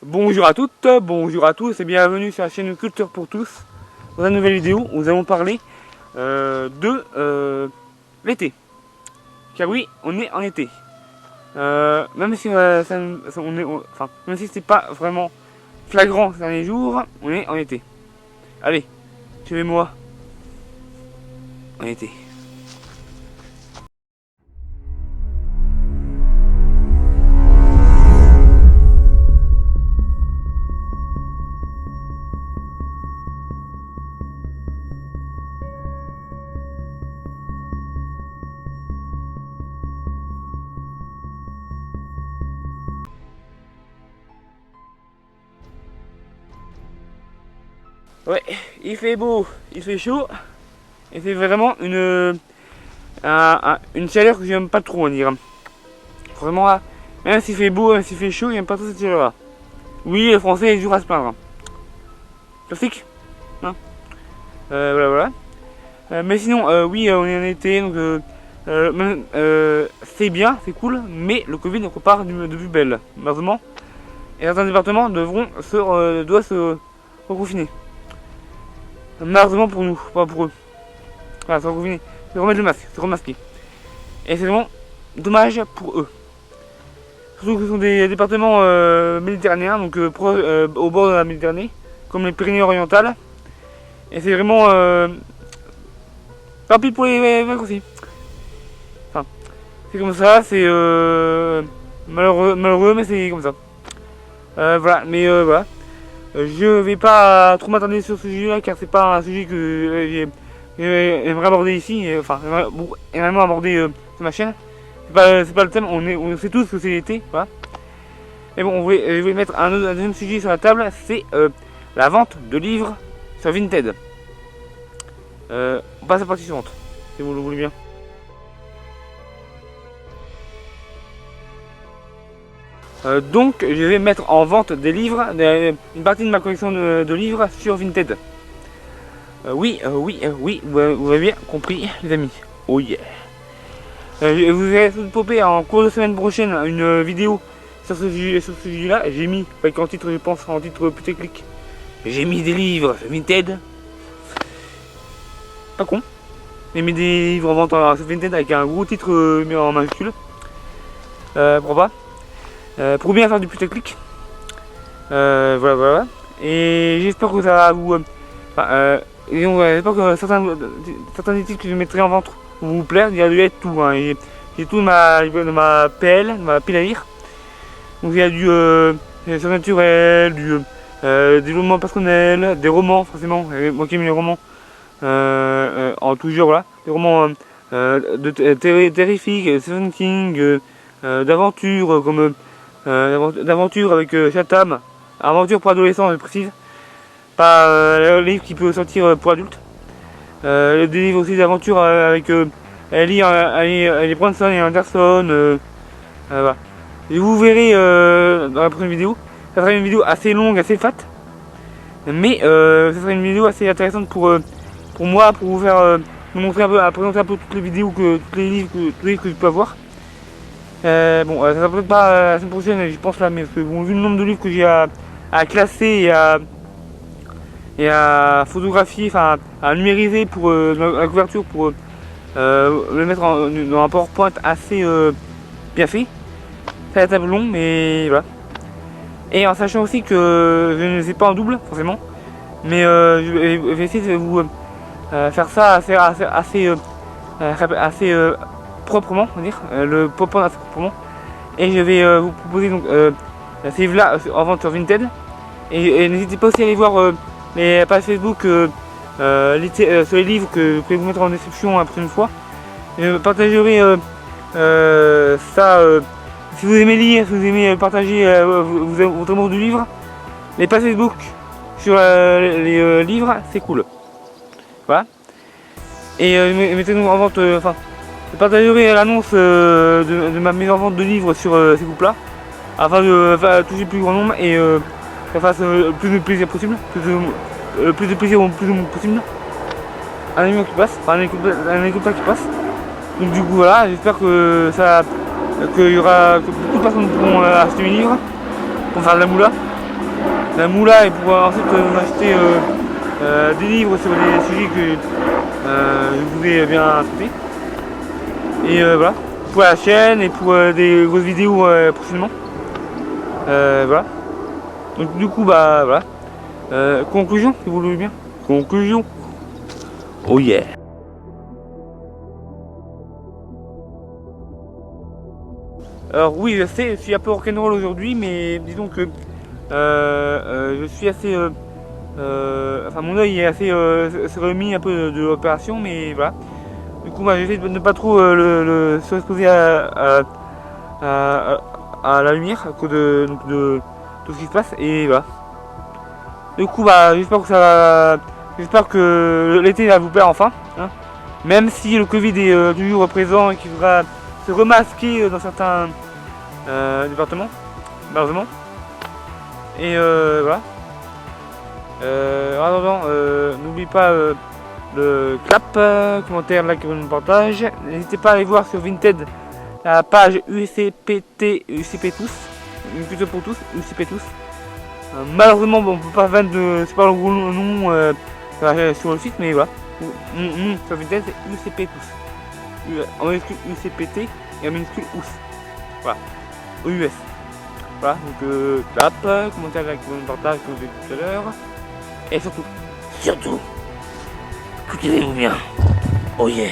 Bonjour à toutes, bonjour à tous et bienvenue sur la chaîne Culture pour tous. Dans une nouvelle vidéo, nous allons parler de l'été. Car oui, on est en été. Même si même si c'est pas vraiment flagrant ces derniers jours, on est en été. Allez, suivez-moi. En été. Ouais, il fait beau, il fait chaud, et c'est vraiment une chaleur que j'aime pas trop, on dirait. Vraiment là, même s'il fait beau, même s'il fait chaud, j'aime pas trop cette chaleur là. Oui, le français est dur à se plaindre. Classique, hein. Voilà, voilà. Mais sinon, oui, on est en été, donc c'est bien, c'est cool, mais le Covid repart de vue belle, malheureusement. Et certains départements doivent se reconfiner. Malheureusement pour nous, pas pour eux. Voilà, se reconfiner, se remettre le masque, se remasquer. Et c'est vraiment dommage pour eux. Surtout que ce sont des départements méditerranéens, donc au bord de la Méditerranée, comme les Pyrénées-Orientales. Et c'est vraiment tant pis pour les vacances aussi. Enfin, c'est comme ça, c'est malheureux, mais c'est comme ça. Voilà, mais voilà. Je vais pas trop m'attarder sur ce sujet-là, car c'est pas un sujet que j'aimerais aborder ici. Enfin, énormément aborder sur ma chaîne. C'est pas le thème, on sait tous que c'est l'été, voilà. Mais bon, je vais mettre un deuxième sujet sur la table, c'est la vente de livres sur Vinted. On passe à la partie suivante, si vous le voulez bien. Donc, je vais mettre en vente des livres, une partie de ma collection de livres sur Vinted. Oui, vous avez bien compris, les amis. Oh yeah. Vous verrez tout popper en cours de semaine prochaine une vidéo sur ce sujet-là. J'ai mis, avec en titre, je pense, en titre putaclic, j'ai mis des livres sur Vinted. Pas con. J'ai mis des livres en vente sur Vinted avec un gros titre mis en majuscule. Pourquoi pas. Pour bien faire du putaclic. Voilà, voilà. Et j'espère que ça va vous... j'espère que certains des titres que je mettrai en vente vont vous plaire. Il y a du tout. Hein. J'ai tout de ma PL, de ma pile à lire. Donc il y a du surnaturel, du développement personnel, des romans forcément. Moi qui aime les romans en tout genre, voilà. Des romans terrifiques, Stephen King, d'aventure comme d'aventure avec Chatham, aventure pour adolescents, je précise, pas le livre qui peut sortir pour adultes. Des livres aussi d'aventure avec Ellie Bronson et Anderson. Voilà. Et vous verrez dans la prochaine vidéo, ça sera une vidéo assez longue, assez fat, mais ça sera une vidéo assez intéressante pour moi, pour vous faire vous montrer un peu, à présenter un peu toutes les vidéos, tous les livres que je peux avoir. Bon, ça sera peut-être pas la semaine prochaine, je pense là, mais parce que bon, vu le nombre de livres que j'ai à classer et à photographier, enfin à numériser pour la couverture, pour le mettre dans un PowerPoint assez bien fait. Ça va être un peu long, mais voilà. Et en sachant aussi que je ne les ai pas en double, forcément, mais je vais essayer de vous faire ça assez proprement, on va dire, le PowerPoint assez proprement. Et je vais vous proposer donc ces livres-là en vente sur Vinted. Et n'hésitez pas aussi à aller voir les pages Facebook sur les livres que je vais vous mettre en description la prochaine fois. Je partagerai ça. Si vous aimez lire, si vous aimez partager votre amour du livre, les pages Facebook sur les livres, c'est cool. Voilà. Et mettez-nous en vente, je partagerai l'annonce de ma mise en vente de livres sur ces groupes-là, afin de toucher le plus grand nombre et que ça fasse le plus de plaisir possible, plus de plaisir au plus possible. Un ami qui passe, enfin un hélicoptère qui passe. Donc du coup voilà, j'espère que qu'il y aura que beaucoup de personnes pourront acheter mes livres pour faire de la moula. la moula et pouvoir ensuite acheter des livres sur des sujets que je voulais bien traiter. Et voilà, pour la chaîne et pour des grosses vidéos prochainement. Voilà. Donc du coup bah voilà. Conclusion, si vous voulez bien. Conclusion. Oh yeah. Alors oui, je sais, je suis un peu rock'n'roll aujourd'hui, mais disons que je suis assez... enfin mon œil est assez se remis un peu de l'opération, mais voilà. Du coup bah, j'essaie de ne pas trop se exposer à la lumière à cause de tout ce qui se passe, et voilà. Du coup bah j'espère que l'été va vous plaire enfin, hein. Même si le Covid est toujours présent et qu'il faudra se remasquer dans certains départements, malheureusement. Et voilà. En attendant, n'oubliez pas le clap, commentaire, like, partage. N'hésitez pas à aller voir sur Vinted la page UCPT, UCP tous, une culture pour tous, UCP tous. Malheureusement, bon, on peut pas vendre c'est pas le gros nom sur le site, mais voilà. Sur Vinted, c'est UCP tous. En minuscule UCPT et en minuscule US. Voilà. US. Voilà, donc clap, commentaire, like, partage, comme je l'ai dit tout à l'heure. Et surtout, cultivez-vous bien. Oh yeah.